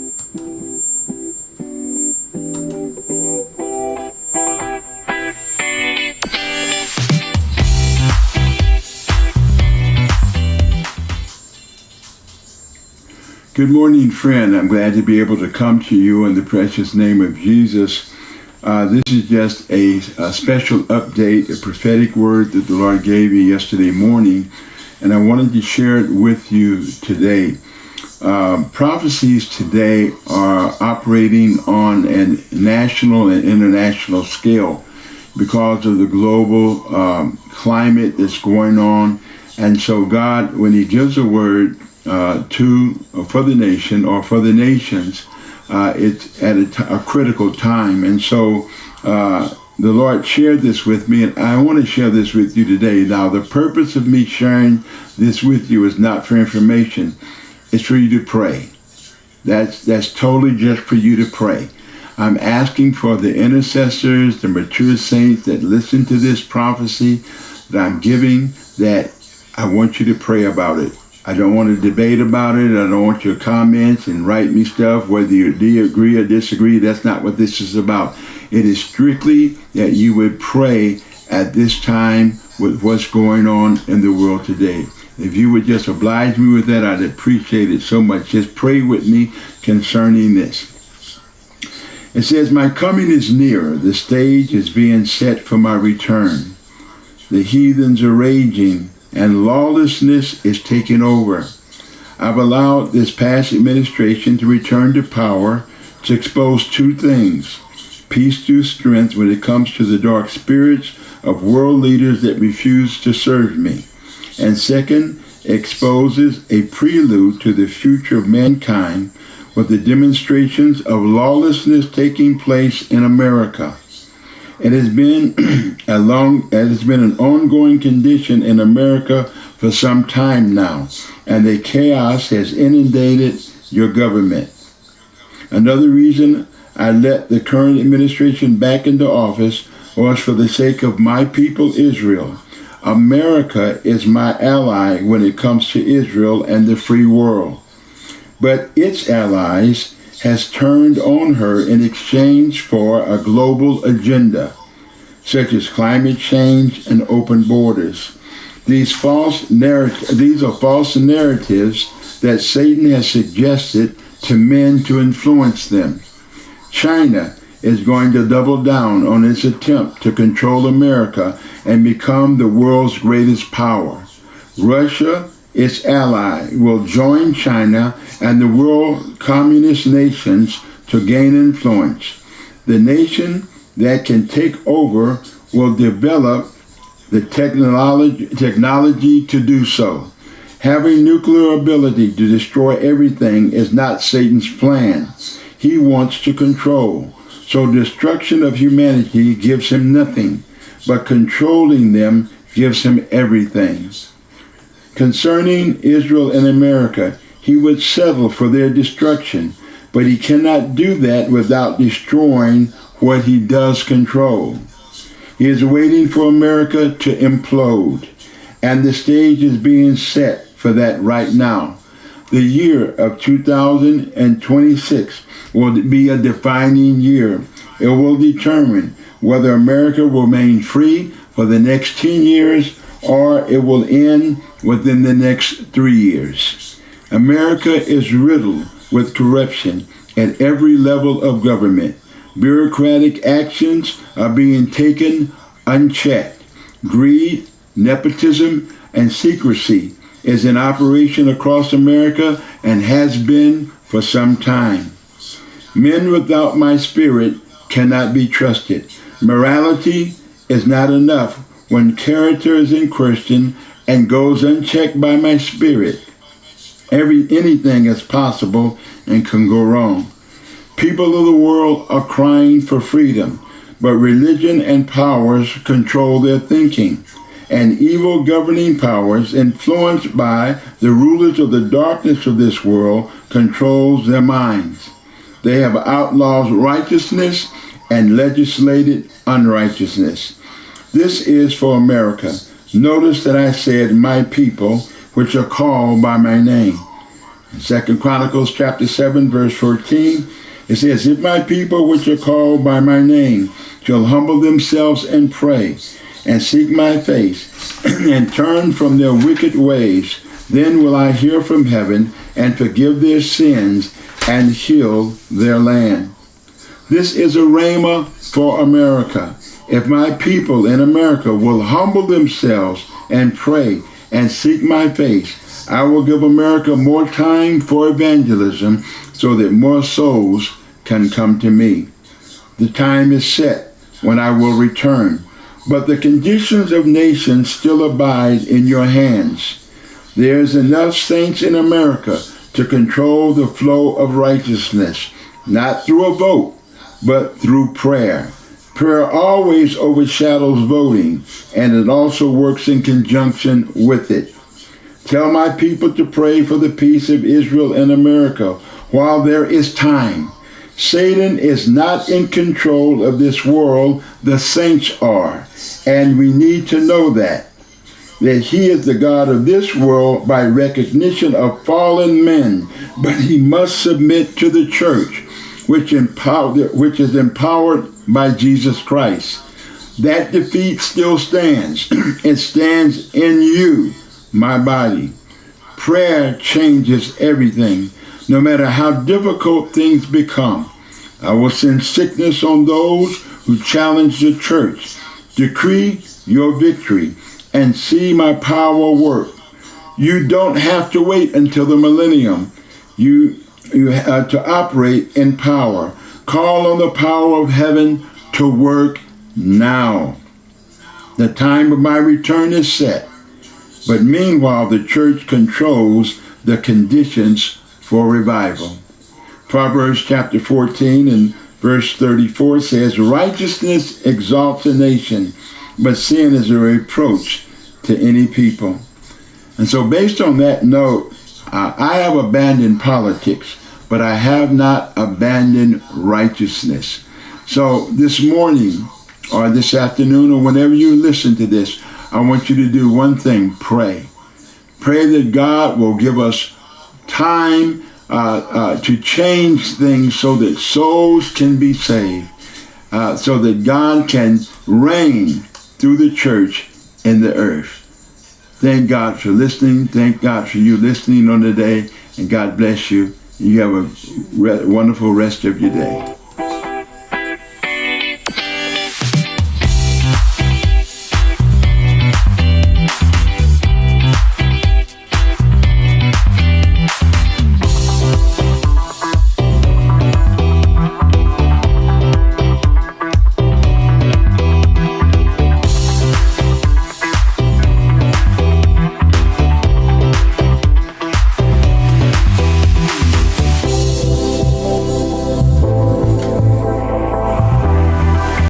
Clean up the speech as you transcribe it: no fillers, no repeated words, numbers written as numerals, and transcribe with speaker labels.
Speaker 1: Good morning, friend. I'm glad to be able to come to you in the precious name of Jesus. This is just a special update, a prophetic word that the Lord gave me yesterday morning, and I wanted to share it with you today. Prophecies today are operating on a national and international scale because of the global climate that's going on. And so God, when He gives a word for the nation or for the nations, it's at a critical time. And so the Lord shared this with me, and I want to share this with you today. Now, the purpose of me sharing this with you is not for information. It's for you to pray. That's totally just for you to pray. I'm asking for the intercessors, the mature saints that listen to this prophecy that I'm giving, that I want you to pray about it. I don't want to debate about it. I don't want your comments and write me stuff, whether you agree or disagree. That's not what this is about. It is strictly that you would pray at this time with what's going on in the world today. If you would just oblige me with that, I'd appreciate it so much. Just pray with me concerning this. It says, "My coming is near. The stage is being set for my return. The heathens are raging, and lawlessness is taking over. I've allowed this past administration to return to power to expose two things: peace through strength when it comes to the dark spirits of world leaders that refuse to serve me. And second, exposes a prelude to the future of mankind with the demonstrations of lawlessness taking place in America. It has been an ongoing condition in America for some time now, and the chaos has inundated your government. Another reason I let the current administration back into office was for the sake of my people Israel. America is my ally when it comes to Israel and the free world. But its allies has turned on her in exchange for a global agenda, such as climate change and open borders. These are false narratives that Satan has suggested to men to influence them. China is going to double down on its attempt to control America and become the world's greatest power. Russia, its ally, will join China and the world communist nations to gain influence. The nation that can take over will develop the technology to do so. Having nuclear ability to destroy everything is not Satan's plan. He wants to control. So destruction of humanity gives him nothing, but controlling them gives him everything. Concerning Israel and America, he would settle for their destruction, but he cannot do that without destroying what he does control. He is waiting for America to implode, and the stage is being set for that right now. The year of 2026 will be a defining year. It will determine whether America will remain free for the next 10 years or it will end within the next 3 years. America is riddled with corruption at every level of government. Bureaucratic actions are being taken unchecked. Greed, nepotism, and secrecy is in operation across America and has been for some time. Men without my spirit cannot be trusted. Morality is not enough when character is in question and goes unchecked by my spirit. Anything is possible and can go wrong. People of the world are crying for freedom, but religion and powers control their thinking, and evil governing powers influenced by the rulers of the darkness of this world controls their minds. They have outlawed righteousness and legislated unrighteousness. This is for America. Notice that I said my people, which are called by my name. Second Chronicles chapter 7, verse 14, it says, if my people which are called by my name shall humble themselves and pray, and seek my face, and turn from their wicked ways, then will I hear from heaven, and forgive their sins, and heal their land. This is a rhema for America. If my people in America will humble themselves and pray and seek my face, I will give America more time for evangelism so that more souls can come to me. The time is set when I will return, but the conditions of nations still abide in your hands. There's enough saints in America to control the flow of righteousness, not through a vote, but through prayer. Prayer always overshadows voting, and it also works in conjunction with it. Tell my people to pray for the peace of Israel and America while there is time. Satan is not in control of this world, the saints are, and we need to know that he is the God of this world by recognition of fallen men, but he must submit to the church, which is empowered by Jesus Christ. That defeat still stands. It stands in you, my body. Prayer changes everything, no matter how difficult things become. I will send sickness on those who challenge the church. Decree your victory and see my power work. You don't have to wait until the millennium to operate in power. Call on the power of heaven to work now. The time of my return is set, but meanwhile the church controls the conditions for revival. Proverbs chapter 14 and verse 34 says, righteousness exalts a nation, but sin is a reproach to any people. And so based on that note, I have abandoned politics, but I have not abandoned righteousness. So this morning or this afternoon or whenever you listen to this, I want you to do one thing: pray. Pray that God will give us time to change things so that souls can be saved, so that God can reign through the church in the earth. Thank God for listening. Thank God for you listening on the day, and God bless you. You have a wonderful rest of your day.